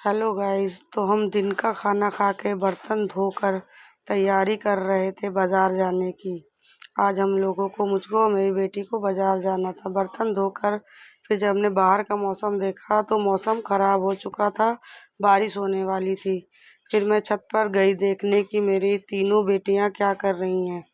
Hello guys. तो हम दिन का खाना खा के बर्तन धोकर तैयारी कर रहे थे बाज़ार जाने की। आज हम लोगों को मुझको और मेरी बेटी को बाज़ार जाना था। बर्तन धोकर फिर जब हमने बाहर का मौसम देखा तो मौसम ख़राब हो चुका था, बारिश होने वाली थी। फिर मैं छत पर गई देखने की मेरी तीनों बेटियां क्या कर रही हैं।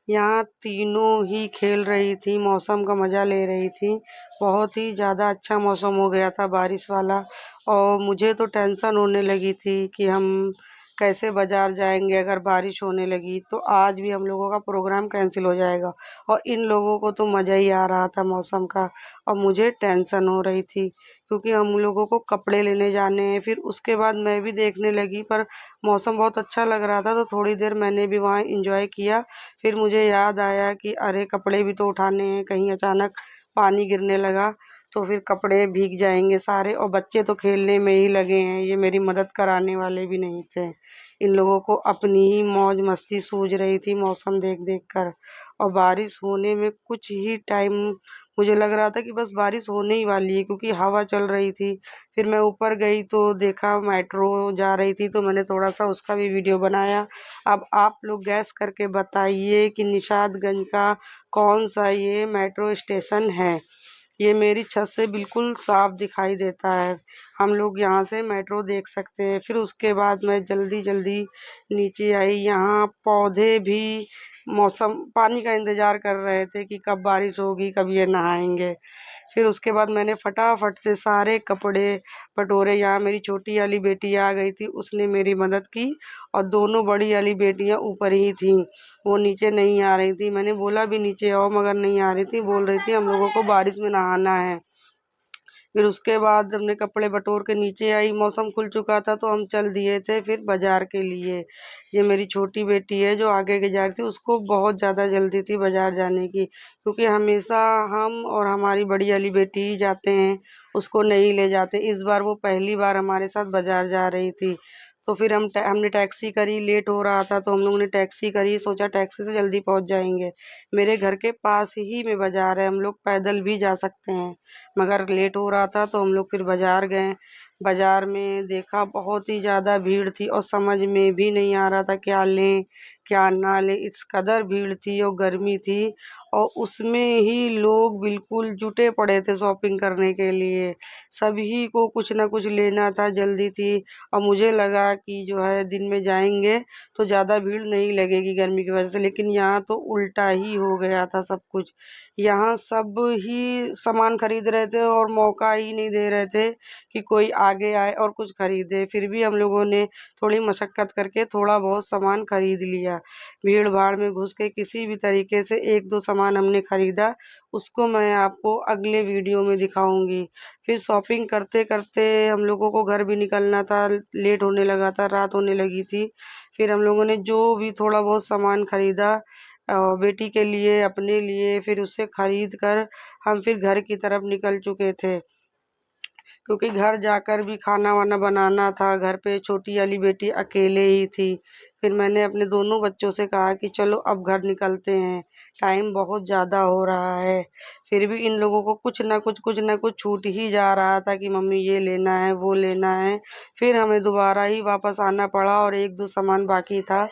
यहाँ तीनों ही खेल रही थी, मौसम का मज़ा ले रही थी। बहुत ही ज़्यादा अच्छा मौसम हो गया था बारिश वाला। और मुझे तो टेंशन होने लगी थी कि हम कैसे बाज़ार जाएंगे अगर बारिश होने लगी तो आज भी हम लोगों का प्रोग्राम कैंसिल हो जाएगा। और इन लोगों को तो मज़ा ही आ रहा था मौसम का, और मुझे टेंशन हो रही थी क्योंकि हम लोगों को कपड़े लेने जाने हैं। फिर उसके बाद मैं भी देखने लगी, पर मौसम बहुत अच्छा लग रहा था तो थोड़ी देर मैंने भी वहाँ एंजॉय किया। फिर मुझे याद आया कि अरे कपड़े भी तो उठाने हैं, कहीं अचानक पानी गिरने लगा तो फिर कपड़े भीग जाएंगे सारे। और बच्चे तो खेलने में ही लगे हैं, ये मेरी मदद कराने वाले भी नहीं थे। इन लोगों को अपनी ही मौज मस्ती सूझ रही थी मौसम देख देख कर। और बारिश होने में कुछ ही टाइम मुझे लग रहा था कि बस बारिश होने ही वाली है क्योंकि हवा चल रही थी। फिर मैं ऊपर गई तो देखा मेट्रो जा रही थी तो मैंने थोड़ा सा उसका भी वीडियो बनाया। अब आप लोग गैस करके बताइए कि निशादगंज का कौन सा ये मेट्रो स्टेशन है। ये मेरी छत से बिल्कुल साफ दिखाई देता है, हम लोग यहाँ से मेट्रो देख सकते हैं। फिर उसके बाद मैं जल्दी जल्दी नीचे आई। यहाँ पौधे भी मौसम पानी का इंतज़ार कर रहे थे कि कब बारिश होगी, कब ये नहाएंगे। फिर उसके बाद मैंने फटाफट से सारे कपड़े बटोरे। यहाँ मेरी छोटी वाली बेटी आ गई थी, उसने मेरी मदद की। और दोनों बड़ी वाली बेटियाँ ऊपर ही थीं, वो नीचे नहीं आ रही थी। मैंने बोला भी नीचे आओ मगर नहीं आ रही थी, बोल रही थी हम लोगों को बारिश में नहाना है। फिर उसके बाद हमने कपड़े बटोर के नीचे आई, मौसम खुल चुका था तो हम चल दिए थे फिर बाजार के लिए। ये मेरी छोटी बेटी है जो आगे के जा रही थी, उसको बहुत ज़्यादा जल्दी थी बाजार जाने की क्योंकि हमेशा हम और हमारी बड़ी वाली बेटी ही जाते हैं, उसको नहीं ले जाते। इस बार वो पहली बार हमारे साथ बाजार जा रही थी। तो फिर हमने टैक्सी करी, लेट हो रहा था तो हम लोगों ने टैक्सी करी, सोचा टैक्सी से जल्दी पहुंच जाएंगे। मेरे घर के पास ही में बाजार है, हम लोग पैदल भी जा सकते हैं, मगर लेट हो रहा था तो हम लोग फिर बाजार गए। बाजार में देखा बहुत ही ज़्यादा भीड़ थी और समझ में भी नहीं आ रहा था क्या लें क्या ना लें, इस कदर भीड़ थी और गर्मी थी। और उसमें ही लोग बिल्कुल जुटे पड़े थे शॉपिंग करने के लिए, सभी को कुछ ना कुछ लेना था, जल्दी थी। और मुझे लगा कि जो है दिन में जाएंगे तो ज़्यादा भीड़ नहीं लगेगी गर्मी की वजह से, लेकिन यहाँ तो उल्टा ही हो गया था सब कुछ। यहाँ सब ही सामान खरीद रहे थे और मौका ही नहीं दे रहे थे कि कोई आगे आए और कुछ खरीदे। फिर भी हम लोगों ने थोड़ी मशक्कत करके थोड़ा बहुत सामान खरीद लिया। भीड़ भाड़ में घुस के किसी भी तरीके से एक दो सामान हमने खरीदा, उसको मैं आपको अगले वीडियो में दिखाऊंगी। फिर शॉपिंग करते करते हम लोगों को घर भी निकलना था, लेट होने लगा था, रात होने लगी थी। फिर हम लोगों ने जो भी थोड़ा बहुत सामान खरीदा बेटी के लिए अपने लिए, फिर उसे खरीद कर हम फिर घर की तरफ निकल चुके थे क्योंकि घर जाकर भी खाना वाना बनाना था। घर पे छोटी वाली बेटी अकेले ही थी। फिर मैंने अपने दोनों बच्चों से कहा कि चलो अब घर निकलते हैं, टाइम बहुत ज़्यादा हो रहा है। फिर भी इन लोगों को कुछ ना कुछ छूट ही जा रहा था कि मम्मी ये लेना है वो लेना है। फिर हमें दोबारा ही वापस आना पड़ा और एक दो सामान बाकी था।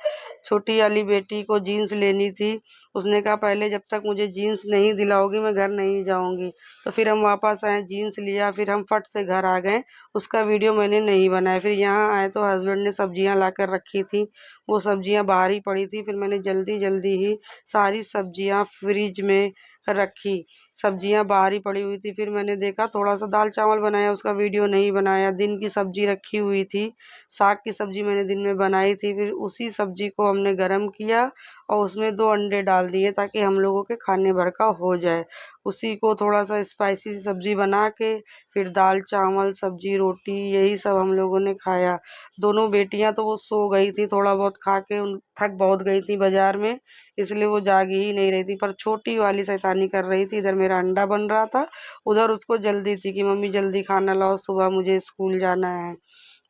छोटी वाली बेटी को जीन्स लेनी थी, उसने कहा पहले जब तक मुझे जीन्स नहीं दिलाओगी मैं घर नहीं जाऊंगी। तो फिर हम वापस आए, जीन्स लिया, फिर हम फट से घर आ गए। उसका वीडियो मैंने नहीं बनाया। फिर यहाँ आए तो हस्बैंड ने सब्जियां ला कर रखी थी, वो सब्जियां बाहर ही पड़ी थी। फिर मैंने जल्दी जल्दी ही सारी सब्जियां फ्रिज में रखी, सब्जियां बाहर ही पड़ी हुई थी। फिर मैंने देखा थोड़ा सा दाल चावल बनाया, उसका वीडियो नहीं बनाया। दिन की सब्जी रखी हुई थी, साग की सब्जी मैंने दिन में बनाई थी। फिर उसी सब्जी को हमने गरम किया और उसमें 2 अंडे डाल दिए ताकि हम लोगों के खाने भर का हो जाए। उसी को थोड़ा सा स्पाइसी सी सब्जी बना के फिर दाल चावल सब्जी रोटी यही सब हम लोगों ने खाया। दोनों बेटियां तो वो सो गई थी, थोड़ा बहुत खा के उन थक बहुत गई थी बाजार में, इसलिए वो जागी ही नहीं रही थी। पर छोटी वाली शैतानी कर रही थी, इधर मेरा अंडा बन रहा था, उधर उसको जल्दी थी कि मम्मी जल्दी खाना लाओ, सुबह मुझे स्कूल जाना है।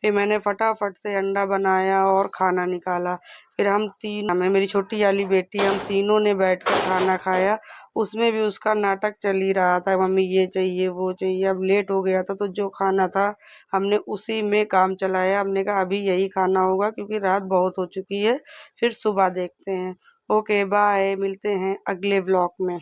फिर मैंने फटाफट से अंडा बनाया और खाना निकाला। फिर हम तीन मैं मेरी छोटी वाली बेटी हम तीनों ने बैठ कर खाना खाया। उसमें भी उसका नाटक चल ही रहा था, मम्मी ये चाहिए वो चाहिए। अब लेट हो गया था तो जो खाना था हमने उसी में काम चलाया। हमने कहा अभी यही खाना होगा क्योंकि रात बहुत हो चुकी है, फिर सुबह देखते हैं। ओके बाय, मिलते हैं अगले ब्लॉग में।